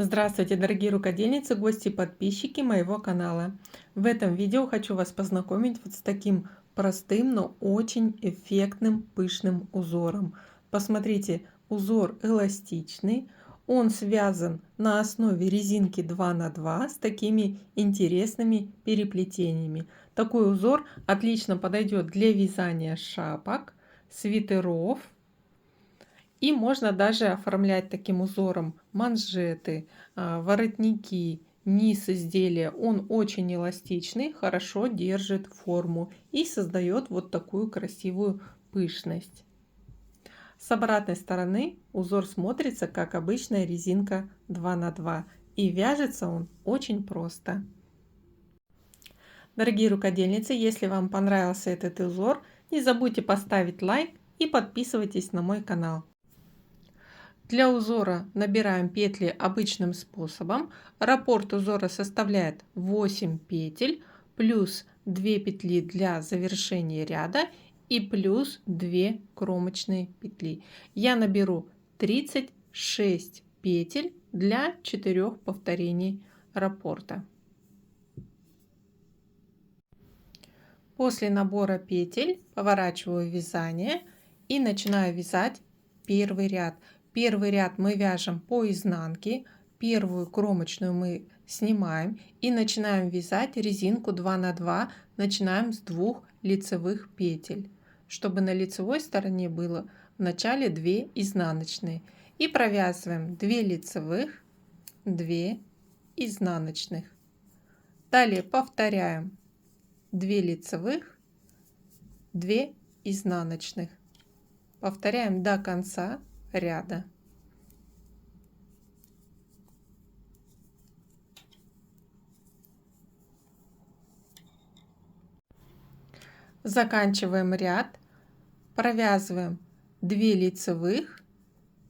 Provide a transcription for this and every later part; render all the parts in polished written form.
Здравствуйте, дорогие рукодельницы, гости и подписчики моего канала. В этом видео хочу вас познакомить вот с таким простым, но очень эффектным пышным узором. Посмотрите, узор эластичный, он связан на основе резинки 2 на 2 с такими интересными переплетениями. Такой узор отлично подойдет для вязания шапок, свитеров. И можно даже оформлять таким узором манжеты, воротники, низ изделия. Он очень эластичный, хорошо держит форму и создает вот такую красивую пышность. С обратной стороны узор смотрится как обычная резинка 2 на 2 и вяжется он очень просто. Дорогие рукодельницы, если вам понравился этот узор, не забудьте поставить лайк и подписывайтесь на мой канал. Для узора набираем петли обычным способом. Раппорт узора составляет 8 петель, плюс 2 петли для завершения ряда и плюс 2 кромочные петли. Я наберу 36 петель для 4 повторений раппорта. После набора петель поворачиваю вязание и начинаю вязать первый ряд. Первый ряд мы вяжем по изнанке, первую кромочную мы снимаем и начинаем вязать резинку 2 на 2, начинаем с 2 лицевых петель, чтобы на лицевой стороне было в начале 2 изнаночные. И провязываем 2 лицевых, 2 изнаночных. Далее повторяем 2 лицевых, 2 изнаночных. Повторяем до конца ряда. Заканчиваем ряд, провязываем 2 лицевых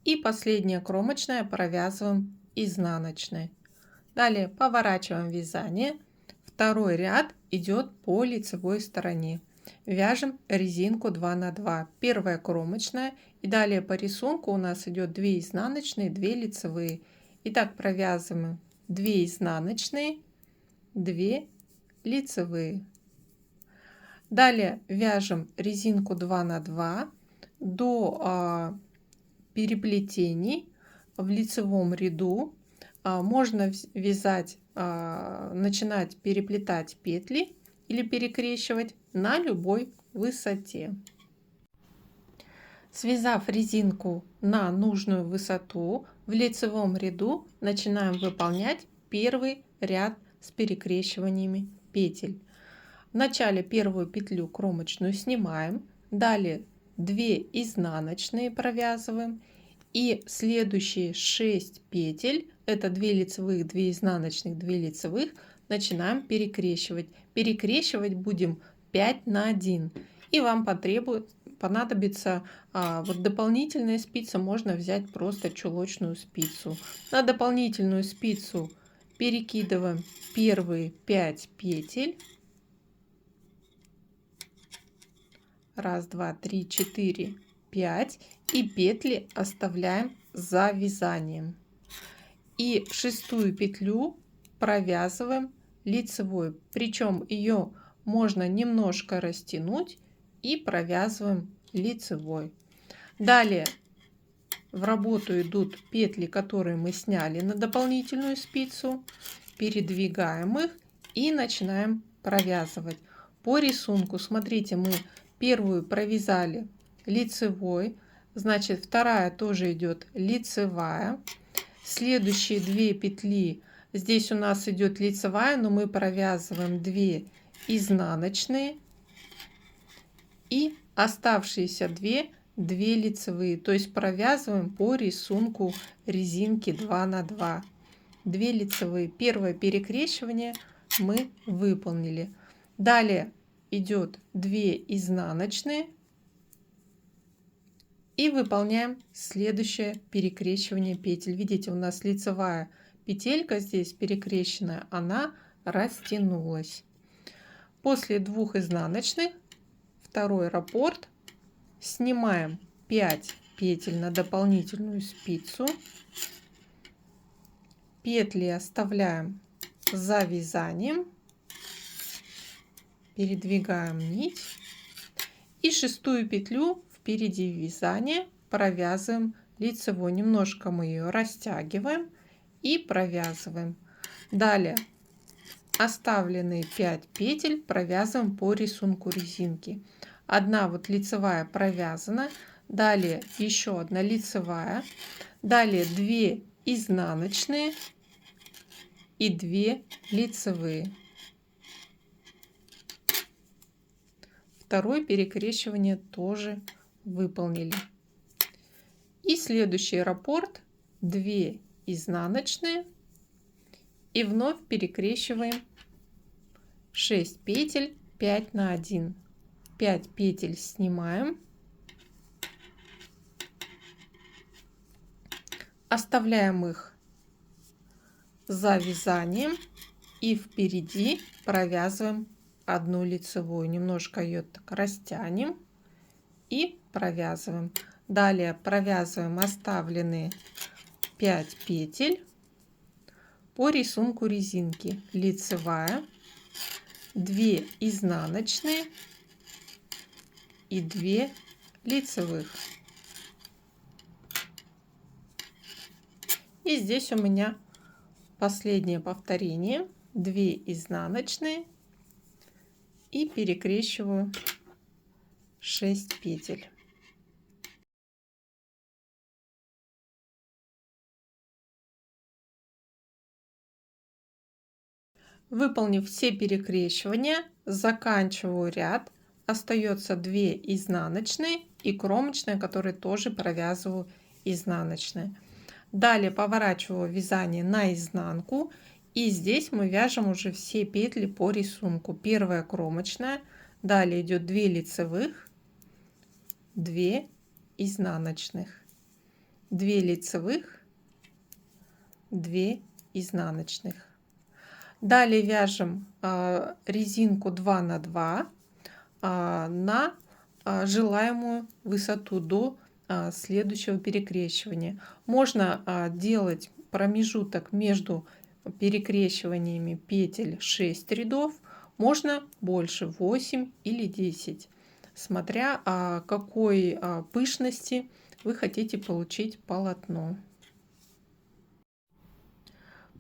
и последняя кромочная провязываем изнаночной. Далее поворачиваем вязание. Второй ряд идет по лицевой стороне. Вяжем резинку 2 на 2. Первая кромочная и далее по рисунку у нас идет 2 изнаночные, 2 лицевые. Итак, провязываем 2 изнаночные, 2 лицевые. Далее вяжем резинку 2 на 2 до переплетений в лицевом ряду. Можно вязать, начинать переплетать петли или перекрещивать на любой высоте. Связав резинку на нужную высоту, в лицевом ряду начинаем выполнять первый ряд с перекрещиваниями петель. В начале первую петлю кромочную снимаем, далее 2 изнаночные провязываем и следующие 6 петель, это 2 лицевых, 2 изнаночных, 2 лицевых, начинаем перекрещивать. Перекрещивать будем 5 на 1. И вам понадобится вот дополнительная спица, можно взять просто чулочную спицу. На дополнительную спицу перекидываем первые 5 петель. 1, 2, 3, 4, 5. И петли оставляем за вязанием. И шестую петлю провязываем лицевой. Причем ее можно немножко растянуть и провязываем лицевой. Далее в работу идут петли, которые мы сняли на дополнительную спицу. Передвигаем их и начинаем провязывать. По рисунку, смотрите, мы первую провязали лицевой, значит вторая тоже идет лицевая. Следующие 2 петли, здесь у нас идет лицевая, но мы провязываем 2 изнаночные и оставшиеся 2 лицевые, то есть провязываем по рисунку резинки 2 на 2. 2 лицевые. Первое перекрещивание мы выполнили. Далее идет 2 изнаночные и выполняем следующее перекрещивание петель. Видите, у нас лицевая петелька здесь перекрещенная, она растянулась. После 2 изнаночных, второй раппорт, снимаем 5 петель на дополнительную спицу петли оставляем за вязанием, передвигаем нить и шестую петлю впереди вязания провязываем лицевой. Немножко мы ее растягиваем и провязываем. Далее оставленные 5 петель провязываем по рисунку резинки. Одна вот лицевая провязана, далее еще одна лицевая, далее 2 изнаночные и 2 лицевые. Второе перекрещивание тоже выполнили. И следующий раппорт 2 изнаночные и вновь перекрещиваем 6 петель 5 на 1. 5 петель снимаем, оставляем их за вязанием и впереди провязываем одну лицевую. Немножко ее так растянем и провязываем. Далее провязываем оставленные 5 петель по рисунку резинки. Лицевая, 2 изнаночные и 2 лицевых. И здесь у меня последнее повторение. 2 изнаночные и перекрещиваю 6 петель. Выполнив все перекрещивания, заканчиваю ряд. Остается 2 изнаночные и кромочная, которые тоже провязываю изнаночные. Далее поворачиваю вязание на изнанку, и здесь мы вяжем уже все петли по рисунку. Первая кромочная, далее идет 2 лицевых, 2 изнаночных, 2 лицевых, 2 изнаночных. Далее вяжем резинку 2 на 2 на желаемую высоту до следующего перекрещивания. Можно делать промежуток между перекрещиваниями петель 6 рядов, можно больше 8 или 10, смотря какой пышности вы хотите получить полотно.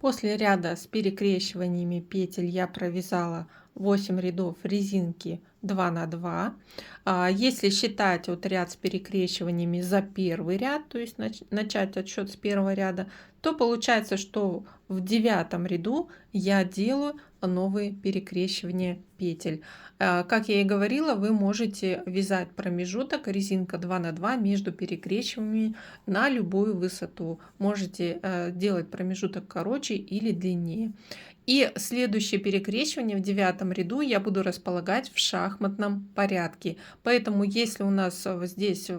После ряда с перекрещиваниями петель я провязала 8 рядов резинки 2 на 2. Если считать вот ряд с перекрещиваниями за первый ряд, то есть начать отсчет с первого ряда, то получается, что в 9 ряду я делаю новые перекрещивания петель. Как я и говорила, вы можете вязать промежуток резинка 2 на 2 между перекрещиваниями на любую высоту. Можете делать промежуток короче или длиннее. И следующее перекрещивание в 9 ряду я буду располагать в шахматном порядке. Поэтому если у нас здесь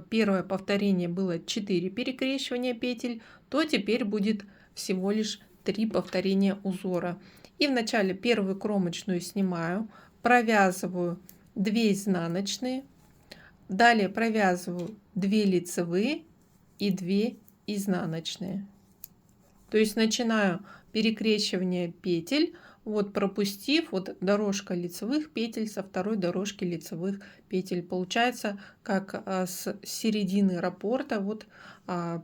первое повторение было 4 перекрещивания петель, то теперь будет всего лишь 3 повторения узора. И вначале первую кромочную снимаю, провязываю 2 изнаночные, далее провязываю 2 лицевые и 2 изнаночные. То есть начинаю перекрещивание петель, вот пропустив вот дорожка лицевых петель со второй дорожки лицевых петель. Получается как с середины раппорта вот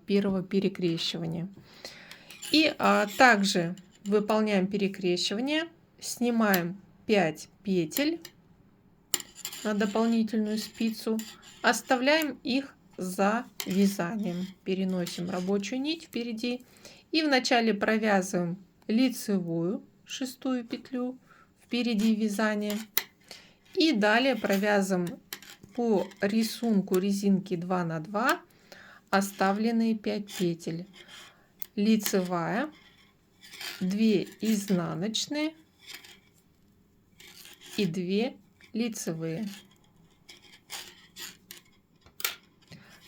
первого перекрещивания. И также выполняем перекрещивание, снимаем 5 петель на дополнительную спицу, оставляем их за вязанием, переносим рабочую нить впереди и вначале провязываем лицевую шестую петлю впереди вязания и далее провязываем по рисунку резинки 2 на 2 оставленные 5 петель. Лицевая, 2 изнаночные и 2 лицевые.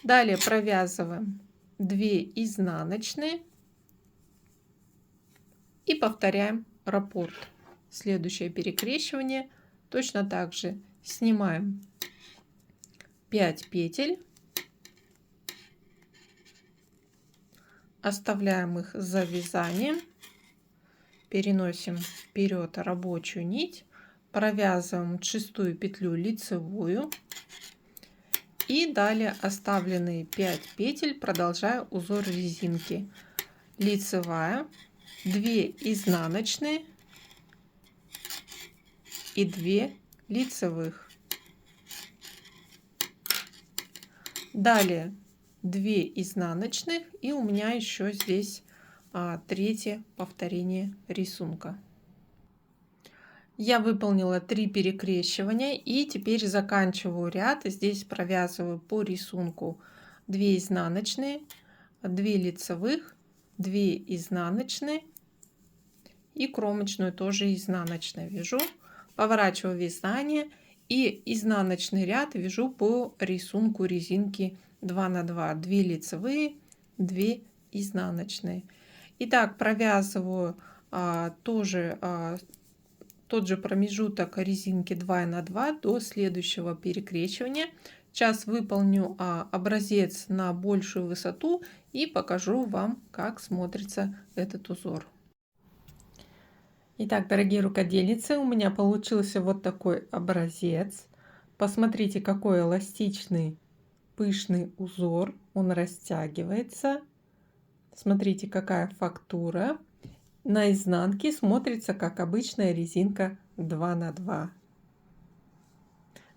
Далее провязываем 2 изнаночные и повторяем раппорт. Следующее перекрещивание точно так же снимаем 5 петель, Оставляем их за вязанием. Переносим вперед рабочую нить. Провязываем 6-ю петлю лицевую. И далее оставленные 5 петель продолжаю узор резинки. Лицевая, 2 изнаночные и 2 лицевых. Далее 2 изнаночных, и у меня еще здесь третье повторение рисунка. Я выполнила 3 перекрещивания и теперь заканчиваю ряд. Здесь провязываю по рисунку 2 изнаночные, 2 лицевых, 2 изнаночные и кромочную тоже изнаночной вяжу. Поворачиваю вязание и изнаночный ряд вяжу по рисунку резинки 2 на 2. 2 лицевые, 2 изнаночные. Итак, провязываю тот же промежуток резинки 2 на 2 до следующего перекрещивания. Сейчас выполню образец на большую высоту и покажу вам, как смотрится этот узор. Итак, дорогие рукодельницы, у меня получился вот такой образец. Посмотрите, какой эластичный, пышный узор. Он растягивается. Смотрите, какая фактура. На изнанке смотрится как обычная резинка 2 на 2.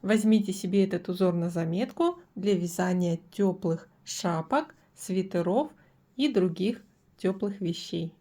Возьмите себе этот узор на заметку для вязания теплых шапок, свитеров и других теплых вещей.